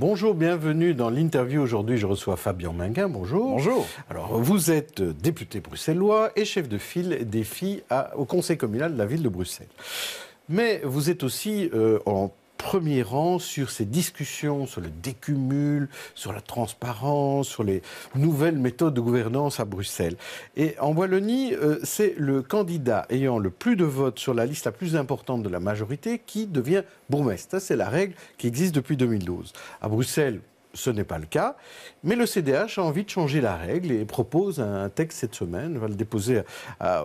Bonjour, bienvenue dans l'interview. Aujourd'hui, je reçois Fabien Minguin. Bonjour. Bonjour. Alors, vous êtes député bruxellois et chef de file des filles au conseil communal de la ville de Bruxelles. Mais vous êtes aussi en premier rang sur ces discussions sur le décumul, sur la transparence, sur les nouvelles méthodes de gouvernance à Bruxelles. Et en Wallonie, c'est le candidat ayant le plus de votes sur la liste la plus importante de la majorité qui devient bourgmestre. Ça, c'est la règle qui existe depuis 2012. À Bruxelles, ce n'est pas le cas, mais le CDH a envie de changer la règle et propose un texte cette semaine, va le déposer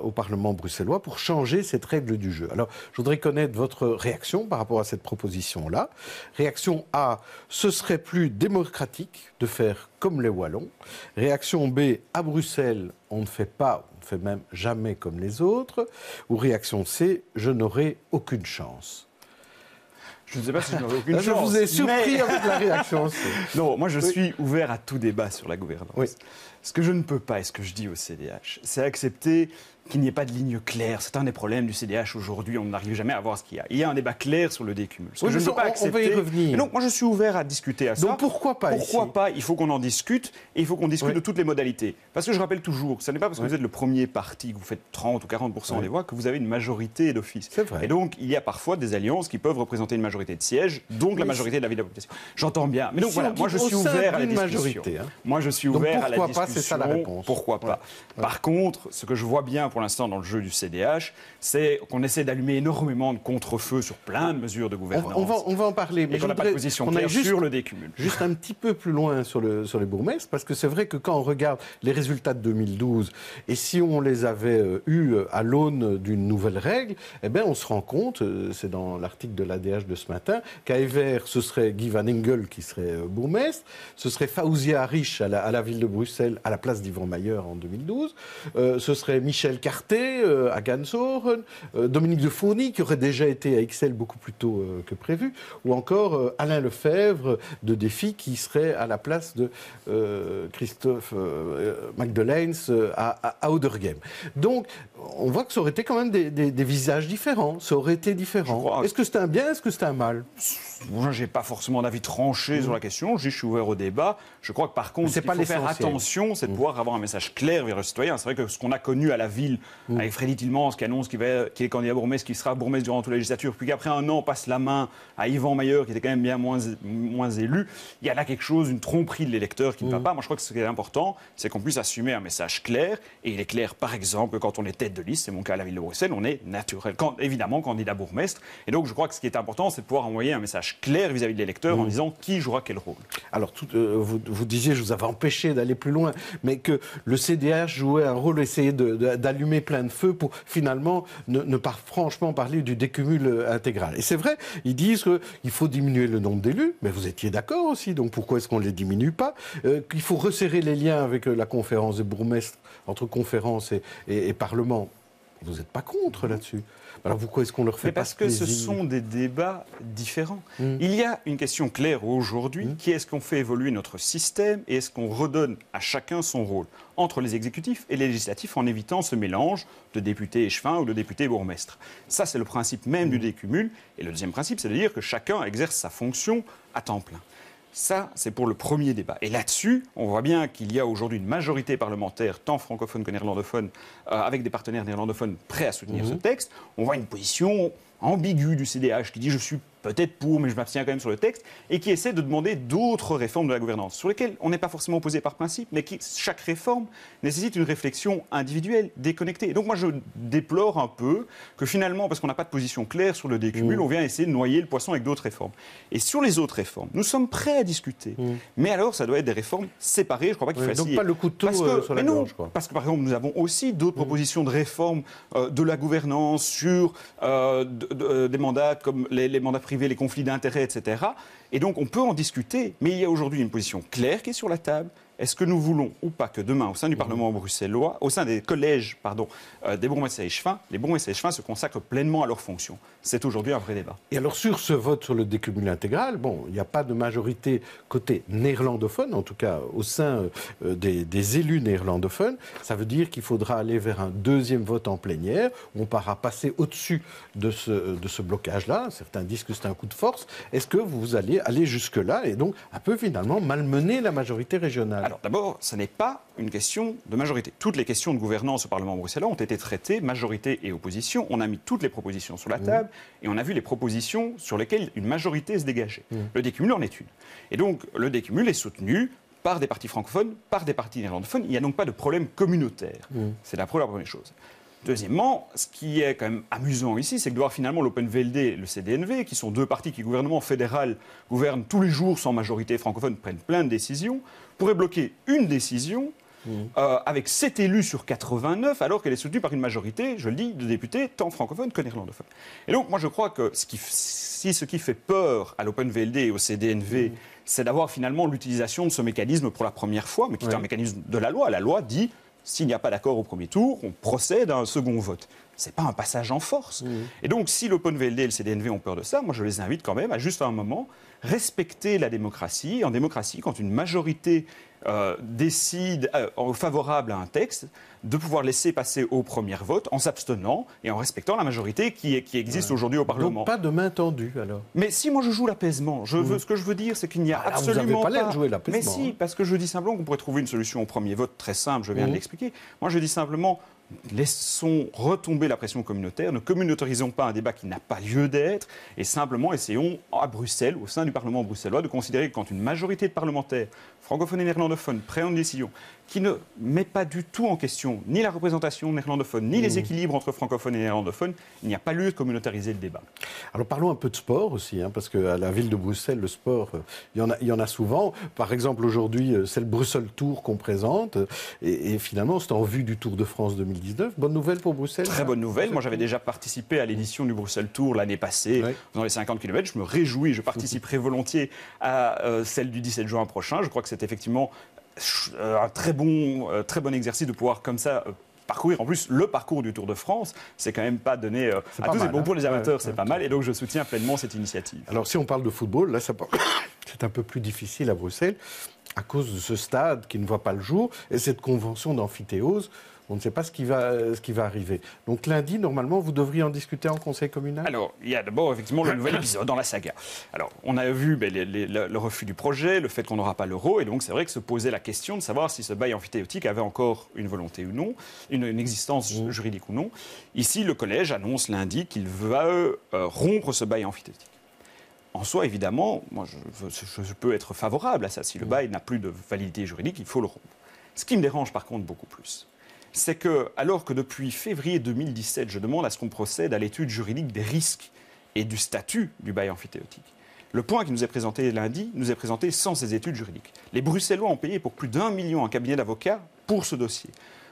au Parlement bruxellois pour changer cette règle du jeu. Alors, je voudrais connaître votre réaction par rapport à cette proposition-là. Réaction A, ce serait plus démocratique de faire comme les Wallons. Réaction B, à Bruxelles, on ne fait même jamais comme les autres. Ou réaction C, je n'aurai aucune chance. Je ne sais pas si je n'aurai aucune chance. Je vous ai surpris avec la réaction. Non, moi je suis ouvert à tout débat sur la gouvernance. Oui. Ce que je ne peux pas, et ce que je dis au CDH, c'est accepter qu'il n'y ait pas de ligne claire. C'est un des problèmes du CDH aujourd'hui, on n'arrive jamais à voir ce qu'il y a. Il y a un débat clair sur le décumul. Ce que je ne peux pas accepter. On va y revenir. Et donc moi je suis ouvert à discuter à ça. Donc pourquoi pas Pourquoi pas? Il faut qu'on en discute et il faut qu'on discute de toutes les modalités. Parce que je rappelle toujours, ce n'est pas parce que vous êtes le premier parti, que vous faites 30 ou 40% des voix, que vous avez une majorité d'office. C'est vrai. Et donc il y a parfois des alliances qui peuvent représenter une majorité de sièges, donc la majorité de la vie de la population. J'entends bien. Mais donc voilà, moi je suis ouvert à la discussion. Moi je suis ouvert à la discussion. Pourquoi pas? C'est ça la réponse. Pourquoi pas? Par contre, ce que je vois bien pour l'instant dans le jeu du CDH, c'est qu'on essaie d'allumer énormément de contre-feux sur plein de mesures de gouvernance. On va en parler. Mais on n'a pas de position claire sur le décumul. Juste un petit peu plus loin sur les bourgmestres, parce que c'est vrai que quand on regarde les résultats de 2012, et si on les avait eus à l'aune d'une nouvelle règle, eh bien on se rend compte, c'est dans l'article de l'ADH de ce matin, qu'à Evere, ce serait Guy Van Engel qui serait bourgmestre, ce serait Faouzia Arish à la ville de Bruxelles, à la place d'Yvan Mayer en 2012, ce serait Michel Carté à Gansoren, Dominique de Fourny qui aurait déjà été à Ixelles beaucoup plus tôt que prévu, ou encore Alain Lefebvre de Défi qui serait à la place de Christophe Magdeleins à Oudergem. Donc on voit que ça aurait été quand même des visages différents, ça aurait été différent. Est-ce que c'était un bien, est-ce que c'était un mal? Moi, je n'ai pas forcément d'avis tranché sur la question, je suis ouvert au débat. Je crois que par contre, ce qu'il faut faire attention, c'est de pouvoir avoir un message clair vers le citoyen. C'est vrai que ce qu'on a connu à la ville, avec Freddy Tillmans qui annonce qu'il est candidat bourgmestre, qui sera bourgmestre durant toute la législature, puis qu'après un an, passe la main à Yvan Mayer, qui était quand même bien moins élu, il y a là quelque chose, une tromperie de l'électeur qui ne va pas. Moi, je crois que ce qui est important, c'est qu'on puisse assumer un message clair. Et il est clair, par exemple, que quand on est tête de liste, c'est mon cas à la ville de Bruxelles, on est évidemment candidat bourgmestre. Et donc, je crois que ce qui est important, c'est de pouvoir envoyer un message clair vis-à-vis de l'électeur en disant qui jouera quel rôle. Alors, vous disiez, je vous avais empêché d'aller plus loin, mais que le CDH jouait un rôle, essayer d'allumer plein de feux pour finalement ne pas franchement parler du décumul intégral. Et c'est vrai, ils disent qu'il faut diminuer le nombre d'élus, mais vous étiez d'accord aussi, donc pourquoi est-ce qu'on ne les diminue pas? Qu'il faut resserrer les liens avec la conférence des bourgmestres, entre conférence et Parlement. Vous n'êtes pas contre là-dessus. Alors pourquoi est-ce qu'on leur fait pas ce plaisir? Parce que ce sont des débats différents. Il y a une question claire aujourd'hui qui est: est-ce qu'on fait évoluer notre système et est-ce qu'on redonne à chacun son rôle entre les exécutifs et les législatifs en évitant ce mélange de députés échevins ou de députés bourgmestres. Ça, c'est le principe même du décumul. Et le deuxième principe, c'est de dire que chacun exerce sa fonction à temps plein. Ça, c'est pour le premier débat. Et là-dessus, on voit bien qu'il y a aujourd'hui une majorité parlementaire, tant francophone que néerlandophone, avec des partenaires néerlandophones prêts à soutenir ce texte. On voit une position ambiguë du CDH qui dit « je suis peut-être pour, mais je m'abstiens quand même sur le texte », et qui essaie de demander d'autres réformes de la gouvernance, sur lesquelles on n'est pas forcément opposé par principe, mais qui, chaque réforme, nécessite une réflexion individuelle, déconnectée. Et donc moi, je déplore un peu que finalement, parce qu'on n'a pas de position claire sur le décumul, on vient essayer de noyer le poisson avec d'autres réformes. Et sur les autres réformes, nous sommes prêts à discuter, mais alors ça doit être des réformes séparées, je ne crois pas qu'il fasse... Donc pas le couteau sur la gorge, quoi. Parce que par exemple, nous avons aussi d'autres propositions de réforme de la gouvernance sur des mandats comme les mandats privés, les conflits d'intérêts, etc. Et donc on peut en discuter, mais il y a aujourd'hui une position claire qui est sur la table, est-ce que nous voulons ou pas que demain, au sein du Parlement bruxellois, au sein des collèges des bourgmestres et échevins, les bourgmestres et échevins se consacrent pleinement à leurs fonctions? C'est aujourd'hui un vrai débat. Et alors sur ce vote sur le décumul intégral, bon, il n'y a pas de majorité côté néerlandophone, en tout cas au sein des élus néerlandophones. Ça veut dire qu'il faudra aller vers un deuxième vote en plénière. On pourra passer au-dessus de ce blocage-là. Certains disent que c'est un coup de force. Est-ce que vous allez aller jusque-là et donc un peu finalement malmener la majorité régionale? Alors d'abord, ce n'est pas une question de majorité. Toutes les questions de gouvernance au Parlement bruxellois ont été traitées, majorité et opposition. On a mis toutes les propositions sur la table et on a vu les propositions sur lesquelles une majorité se dégageait. Le décumul en est une. Et donc le décumul est soutenu par des partis francophones, par des partis néerlandophones. Il n'y a donc pas de problème communautaire. C'est la première chose. Deuxièmement, ce qui est quand même amusant ici, c'est que de voir finalement l'Open VLD et le CDNV, qui sont deux partis qui, gouvernement fédéral, gouvernent tous les jours sans majorité francophone, prennent plein de décisions, pourraient bloquer une décision avec 7 élus sur 89, alors qu'elle est soutenue par une majorité, je le dis, de députés tant francophones que néerlandophones. Et donc, moi, je crois que ce qui fait peur à l'Open VLD et au CDNV, c'est d'avoir finalement l'utilisation de ce mécanisme pour la première fois, mais qui est un mécanisme de la loi. La loi dit, s'il n'y a pas d'accord au premier tour, on procède à un second vote. Ce n'est pas un passage en force. Et donc, si l'Open VLD et le CDNV ont peur de ça, moi, je les invite quand même à, juste à un moment, respecter la démocratie. En démocratie, quand une majorité décide favorable à un texte, de pouvoir laisser passer au premier vote en s'abstenant et en respectant la majorité qui existe aujourd'hui au Parlement. Donc pas de main tendue, alors. Mais si moi je joue l'apaisement, ce que je veux dire, c'est qu'il n'y a absolument vous n'avez pas l'air de jouer l'apaisement. Mais si, parce que je dis simplement qu'on pourrait trouver une solution au premier vote très simple, je viens de l'expliquer. Moi je dis simplement, laissons retomber la pression communautaire, ne communautarisons pas un débat qui n'a pas lieu d'être, et simplement essayons à Bruxelles, au sein du Parlement bruxellois, de considérer que quand une majorité de parlementaires, francophones et néerlandophones, prennent une décision qui ne met pas du tout en question ni la représentation néerlandophone, ni les équilibres entre francophones et néerlandophones, il n'y a pas lieu de communautariser le débat. Alors parlons un peu de sport aussi, parce qu'à la ville de Bruxelles, le sport, il y en a souvent. Par exemple, aujourd'hui, c'est le Bruxelles Tour qu'on présente, et finalement, c'est en vue du Tour de France 2019. Bonne nouvelle pour Bruxelles? Très bonne nouvelle. Moi, j'avais déjà participé à l'édition du Bruxelles Tour l'année passée, dans les 50 km. Je me réjouis, je participerai volontiers à celle du 17 juin prochain. Je crois que c'est effectivement un très bon exercice de pouvoir comme ça parcourir. En plus, le parcours du Tour de France, c'est quand même pas donné à tous. Et bon, pour les amateurs, c'est pas mal. Et donc, je soutiens pleinement cette initiative. Alors, si on parle de football, là, c'est un peu plus difficile à Bruxelles à cause de ce stade qui ne voit pas le jour et cette convention d'amphithéose. On ne sait pas ce qui va arriver. Donc lundi, normalement, vous devriez en discuter en conseil communal? Alors, il y a d'abord effectivement le nouvel épisode dans la saga. Alors, on a vu le refus du projet, le fait qu'on n'aura pas l'euro, et donc c'est vrai que se posait la question de savoir si ce bail amphithéotique avait encore une volonté ou non, une existence juridique ou non. Ici, le collège annonce lundi qu'il va rompre ce bail amphithéotique. En soi, évidemment, moi, je peux être favorable à ça. Si le bail n'a plus de validité juridique, il faut le rompre. Ce qui me dérange par contre beaucoup plus, c'est que, alors que depuis février 2017, je demande à ce qu'on procède à l'étude juridique des risques et du statut du bail amphithéotique, le point qui nous est présenté lundi nous est présenté sans ces études juridiques. Les Bruxellois ont payé pour plus d'1 million un cabinet d'avocats pour ce dossier.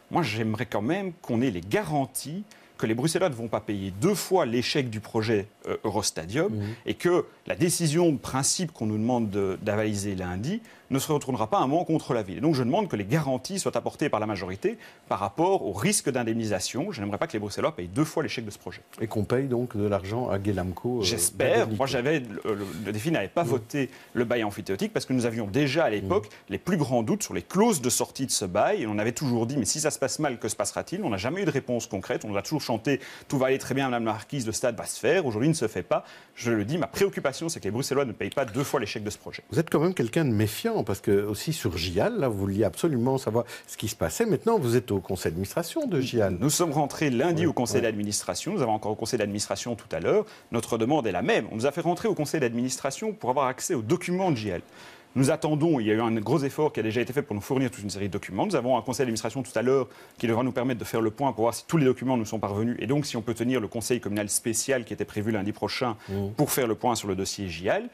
Moi, j'aimerais quand même qu'on ait les garanties que les Bruxellois ne vont pas payer 2 fois l'échec du projet Eurostadium et que la décision de principe qu'on nous demande d'avaliser lundi ne se retournera pas un moment contre la ville. Et donc je demande que les garanties soient apportées par la majorité par rapport au risque d'indemnisation. Je n'aimerais pas que les Bruxellois payent 2 fois l'échec de ce projet. Et qu'on paye donc de l'argent à Guélamco. J'espère. Moi, le défi n'avait pas voté le bail amphithéotique parce que nous avions déjà à l'époque les plus grands doutes sur les clauses de sortie de ce bail. Et on avait toujours dit, mais si ça se passe mal, que se passera-t-il? On n'a jamais eu de réponse concrète. On a toujours chanté, tout va aller très bien, Madame la Marquise, le stade va se faire. Aujourd'hui, il ne se fait pas. Je le dis, ma préoccupation, c'est que les Bruxellois ne payent pas 2 fois l'échec de ce projet. Vous êtes quand même quelqu'un de méfiant, parce que aussi sur GIAL, là, vous vouliez absolument savoir ce qui se passait. Maintenant, vous êtes au conseil d'administration de GIAL. Nous sommes rentrés lundi au conseil d'administration. Nous avons encore au conseil d'administration tout à l'heure. Notre demande est la même. On nous a fait rentrer au conseil d'administration pour avoir accès aux documents de GIAL. Nous attendons, il y a eu un gros effort qui a déjà été fait pour nous fournir toute une série de documents. Nous avons un conseil d'administration tout à l'heure qui devra nous permettre de faire le point pour voir si tous les documents nous sont parvenus et donc si on peut tenir le conseil communal spécial qui était prévu lundi prochain pour faire le point sur le dossier GIAL.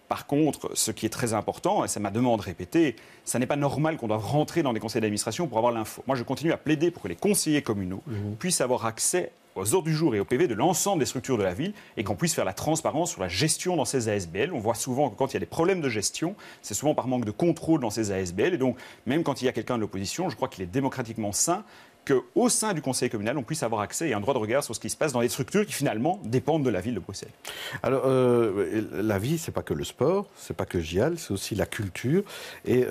Par contre, ce qui est très important, et c'est ma demande répétée, ça n'est pas normal qu'on doive rentrer dans des conseils d'administration pour avoir l'info. Moi, je continue à plaider pour que les conseillers communaux puissent avoir accès aux ordres du jour et au PV de l'ensemble des structures de la ville et qu'on puisse faire la transparence sur la gestion dans ces ASBL. On voit souvent que quand il y a des problèmes de gestion, c'est souvent par manque de contrôle dans ces ASBL. Et donc, même quand il y a quelqu'un de l'opposition, je crois qu'il est démocratiquement sain qu'au sein du conseil communal, on puisse avoir accès et un droit de regard sur ce qui se passe dans les structures qui, finalement, dépendent de la ville de Bruxelles. Alors, la vie, c'est pas que le sport, c'est pas que JIAL, c'est aussi la culture. Et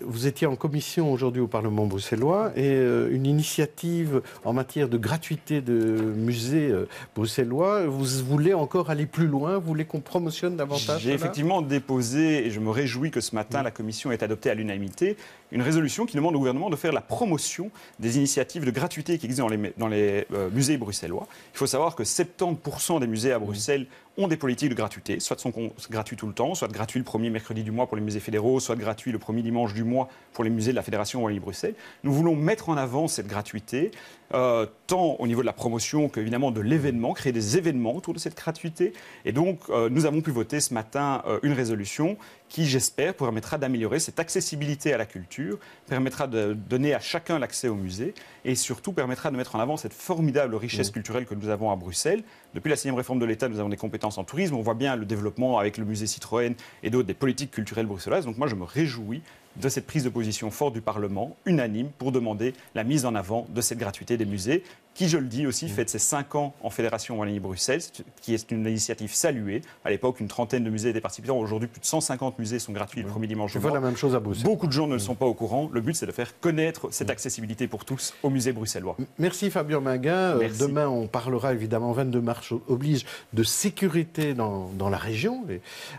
vous étiez en commission aujourd'hui au Parlement bruxellois et une initiative en matière de gratuité de musées bruxellois, vous voulez encore aller plus loin, vous voulez qu'on promotionne davantage? J'ai effectivement déposé, et je me réjouis que ce matin, la commission ait adopté à l'unanimité, une résolution qui demande au gouvernement de faire la promotion des initiatives de gratuité qui existent dans les musées bruxellois. Il faut savoir que 70% des musées à Bruxelles ont des politiques de gratuité, soit sont gratuits tout le temps, soit gratuits le premier mercredi du mois pour les musées fédéraux, soit gratuits le premier dimanche du mois pour les musées de la Fédération Wallonie-Bruxelles. Nous voulons mettre en avant cette gratuité, tant au niveau de la promotion qu'évidemment de l'événement, créer des événements autour de cette gratuité. Et donc, nous avons pu voter ce matin une résolution qui, j'espère, permettra d'améliorer cette accessibilité à la culture, permettra de donner à chacun l'accès au musée et surtout permettra de mettre en avant cette formidable richesse culturelle que nous avons à Bruxelles. Depuis la 6e réforme de l'État, nous avons des compétences en tourisme. On voit bien le développement avec le musée Citroën et d'autres des politiques culturelles bruxelloises. Donc moi, je me réjouis de cette prise de position forte du Parlement, unanime, pour demander la mise en avant de cette gratuité des musées, qui, je le dis aussi, fête ses 5 ans en Fédération Wallonie-Bruxelles, qui est une initiative saluée. À l'époque, une trentaine de musées étaient participants. Aujourd'hui, plus de 150 musées sont gratuits le premier dimanche du mois. Je vois la même chose à Bruxelles. Beaucoup de gens ne le sont pas au courant. Le but, c'est de faire connaître cette accessibilité pour tous au musée bruxellois. Merci Fabien Minguin. Demain, on parlera évidemment, 22 mars oblige, de sécurité dans la région,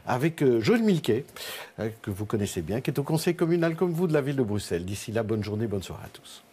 avec Joël Milquet, que vous connaissez bien, qui est au conseil communal comme vous de la ville de Bruxelles. D'ici là, bonne journée, bonne soirée à tous.